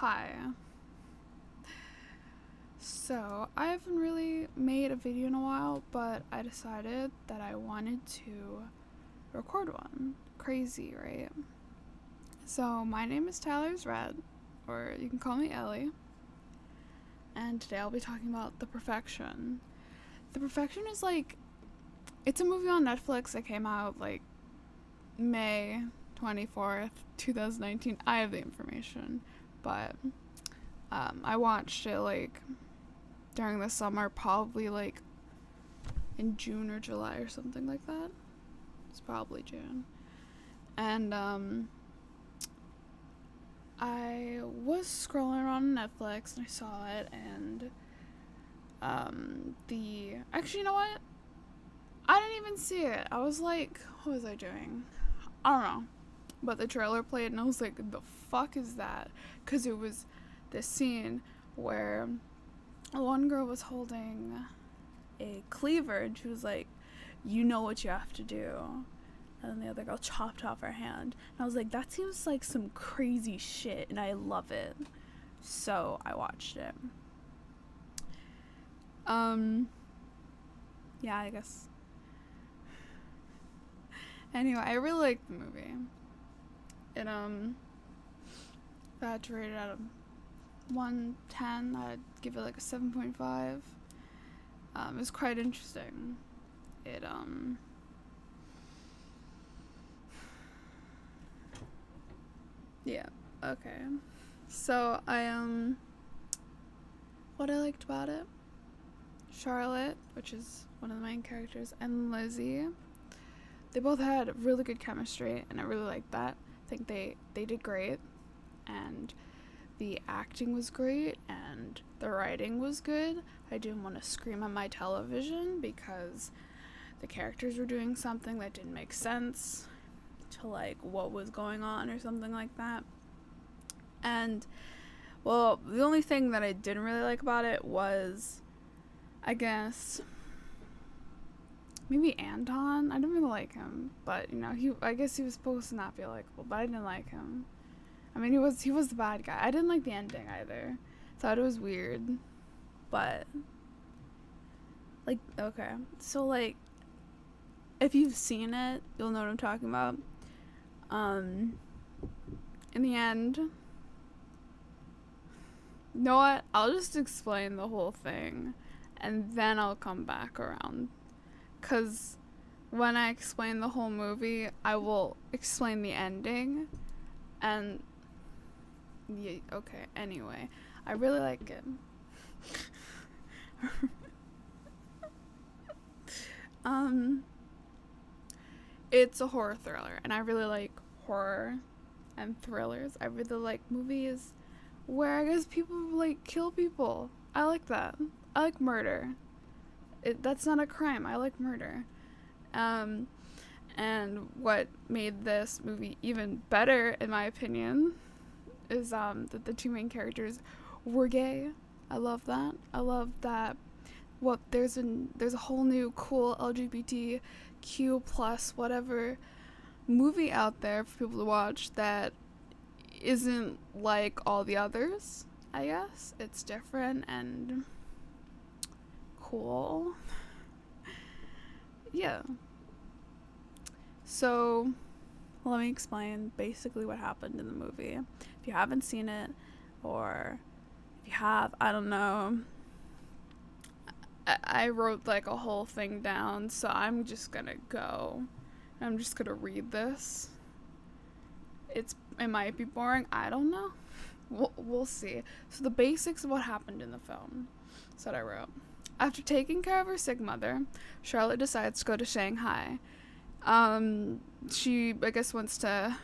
Hi. So, I haven't really made a video in a while, but I decided that I wanted to record one. Crazy, right? So, my name is Tyler's Red, or you can call me Ellie, and today I'll be talking about The Perfection. The Perfection is it's a movie on Netflix that came out May 24th, 2019. I have the information, but I watched it during the summer, probably in June or July or something like that. It's probably June. And I was scrolling around Netflix and I saw it, and actually, you know what? I didn't even see it. I was like, what was I doing? I don't know. But the trailer played and I was like, the fuck is that? Because it was this scene where one girl was holding a cleaver and she was like, you know what you have to do. And then the other girl chopped off her hand. And I was like, that seems like some crazy shit and I love it. So I watched it. Yeah, I guess. Anyway, I really liked the movie. It, if I had to rate it out of 1-10, I'd give it like a 7.5. It was quite interesting. It, yeah, okay. So, what I liked about it, Charlotte, which is one of the main characters, and Lizzie, they both had really good chemistry, and I really liked that. I think they did great, and the acting was great, and the writing was good. I didn't want to scream at my television because the characters were doing something that didn't make sense to what was going on or something like that. And well, the only thing that I didn't really like about it was, I guess, maybe Anton. I didn't really like him, but I guess he was supposed to not be likable, but I didn't like him. I mean, he was the bad guy. I didn't like the ending either. Thought it was weird, but okay. So if you've seen it, you'll know what I'm talking about. In the end, you know what? I'll just explain the whole thing, and then I'll come back around. 'Cause when I explain the whole movie, I will explain the ending, and yeah, okay. Anyway, I really like it. It's a horror thriller, and I really like horror and thrillers. I really like movies where I guess people kill people. I like that. I like murder. That's not a crime. I like murder. And what made this movie even better, in my opinion, is that the two main characters were gay. I love that. I love that. There's a whole new cool LGBTQ plus whatever movie out there for people to watch that isn't like all the others. I guess it's different and cool. Yeah. So, let me explain basically what happened in the movie. If you haven't seen it, or if you have, I don't know. I wrote a whole thing down, so I'm just gonna go. I'm just gonna read this. It might be boring. I don't know. We'll see. So the basics of what happened in the film. That's what I wrote. After taking care of her sick mother, Charlotte decides to go to Shanghai. She, I guess, wants to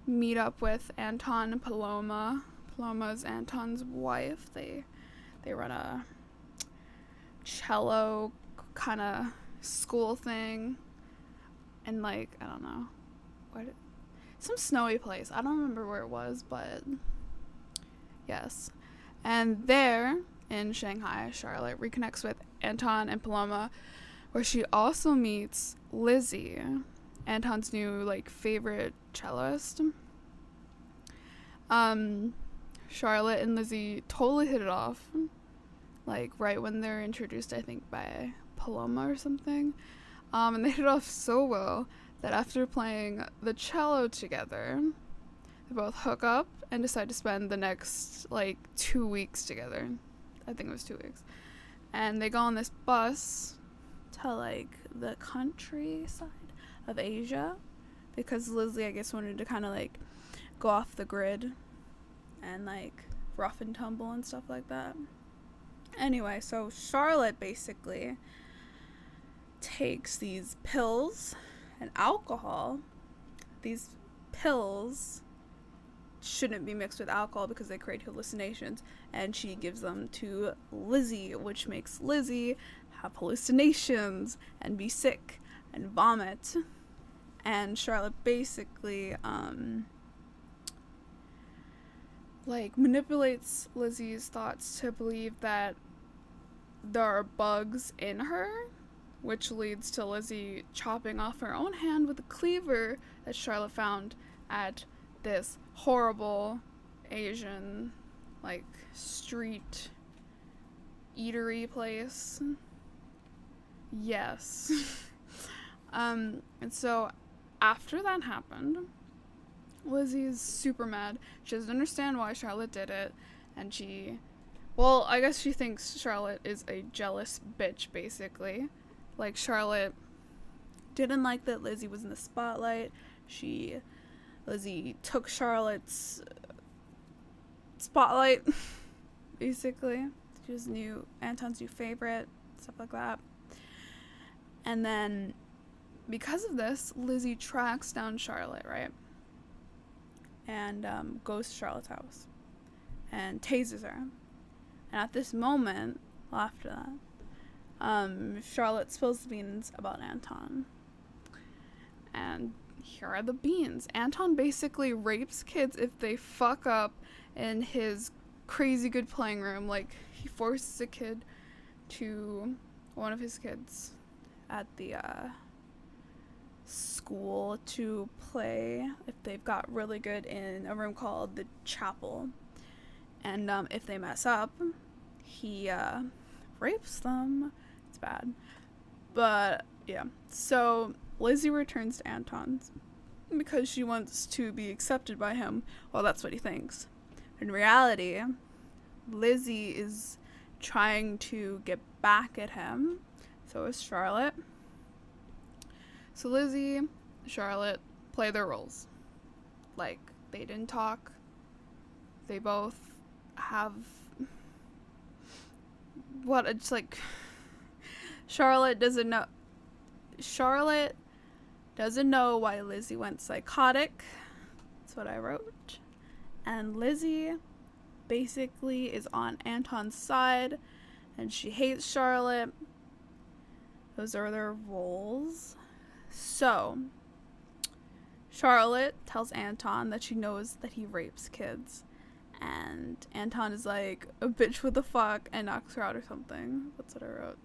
meet up with Anton and Paloma. Paloma's Anton's wife. They run a cello kind of school thing. And I don't know. Some snowy place. I don't remember where it was, but yes. And there, in Shanghai, Charlotte reconnects with Anton and Paloma, where she also meets Lizzie, Anton's new favorite cellist. Charlotte and Lizzie totally hit it off. Like, right when they're introduced, I think, by Paloma or something. And they hit it off so well that after playing the cello together, they both hook up and decide to spend the next, like, 2 weeks together. I think it was 2 weeks. And they go on this bus to, like, the countryside of Asia. Because Lizzie, I guess, wanted to kind of, like, go off the grid and, like, rough and tumble and stuff like that. Anyway, so Charlotte basically takes these pills and alcohol. These pills shouldn't be mixed with alcohol because they create hallucinations, and she gives them to Lizzie, which makes Lizzie have hallucinations and be sick and vomit. And Charlotte basically like manipulates Lizzie's thoughts to believe that there are bugs in her, which leads to Lizzie chopping off her own hand with a cleaver that Charlotte found at this horrible Asian, like, street eatery place. Yes. And so after that happened, Lizzie's super mad. She doesn't understand why Charlotte did it, and well, I guess she thinks Charlotte is a jealous bitch, basically. Like, Charlotte didn't like that Lizzie was in the spotlight. Lizzie took Charlotte's spotlight, basically. She was Anton's new favorite, stuff like that. And then, because of this, Lizzie tracks down Charlotte, right? And goes to Charlotte's house and tases her. And at this moment, well, after that, Charlotte spills the beans about Anton. And here are the beans. Anton basically rapes kids if they fuck up in his crazy good playing room. Like, he forces one of his kids at the school to play if they've got really good in a room called the chapel. And if they mess up, he rapes them. It's bad. But yeah, so Lizzie returns to Anton's because she wants to be accepted by him. Well, that's what he thinks. In reality, Lizzie is trying to get back at him. So is Charlotte. So Lizzie, Charlotte play their roles. Like, they didn't talk. They both have it's like Charlotte doesn't know why Lizzie went psychotic. That's what I wrote. And Lizzie basically is on Anton's side, and she hates Charlotte. Those are their roles. So Charlotte tells Anton that she knows that he rapes kids, and Anton is like, a bitch, what the fuck, and knocks her out or something. That's what I wrote.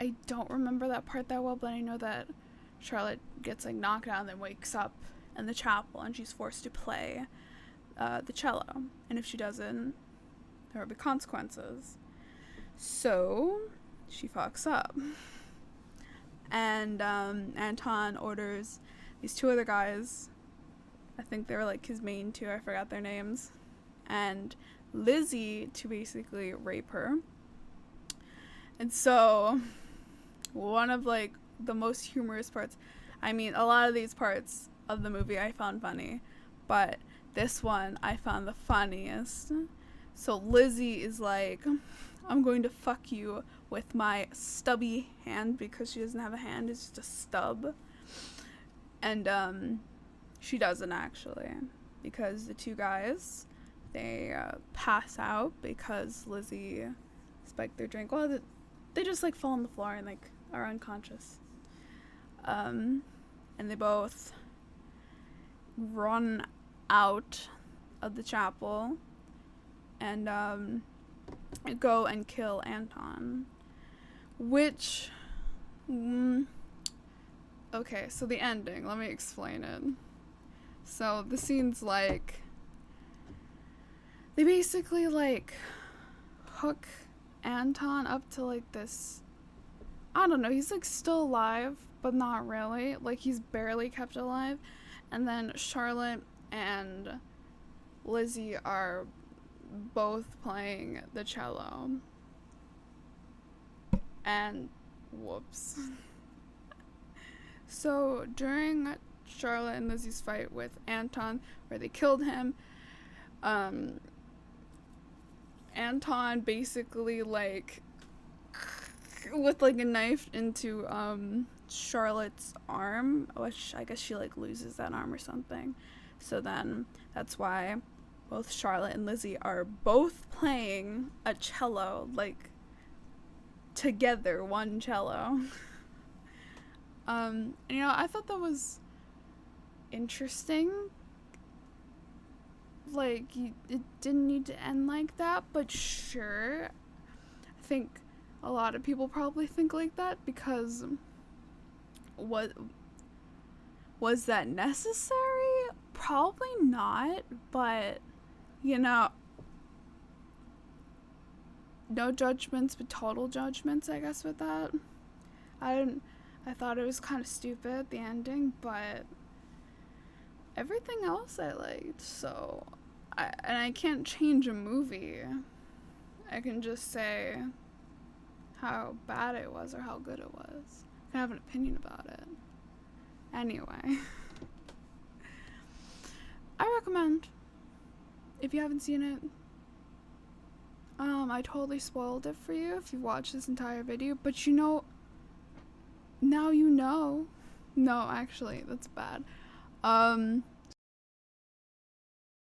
I don't remember that part that well, but I know that Charlotte gets, like, knocked out and then wakes up in the chapel, and she's forced to play the cello. And if she doesn't, there will be consequences. So she fucks up. And Anton orders these two other guys, I think they were like his main two, I forgot their names, and Lizzie to basically rape her. And so one of, like, the most humorous parts, I mean, a lot of these parts of the movie I found funny, but this one I found the funniest. So Lizzie is like, I'm going to fuck you with my stubby hand, because she doesn't have a hand, it's just a stub. And she doesn't, actually, because the two guys, they pass out because Lizzie spiked their drink. Well, they just, like, fall on the floor and, like, are unconscious. And they both run out of the chapel and go and kill Anton. Which, okay, so the ending, let me explain it. So the scene's like, they basically like hook Anton up to like this, I don't know, he's like still alive, but not really. Like he's barely kept alive. And then Charlotte and Lizzie are both playing the cello. And whoops. So during Charlotte and Lizzie's fight with Anton, where they killed him, Anton basically like with like a knife into Charlotte's arm, which I guess she like loses that arm or something. So then that's why both Charlotte and Lizzie are both playing a cello, like together, one cello. You know, I thought that was interesting. Like, it didn't need to end like that, but sure. I think a lot of people probably think like that because what was that necessary? Probably not, but you know, no judgments but total judgments, I guess, with that. I thought it was kind of stupid, the ending, but everything else I liked. So I can't change a movie. I can just say how bad it was or how good it was. I can have an opinion about it. Anyway, I recommend, if you haven't seen it. I totally spoiled it for you if you watched this entire video, but you know, now you know. No, actually, that's bad.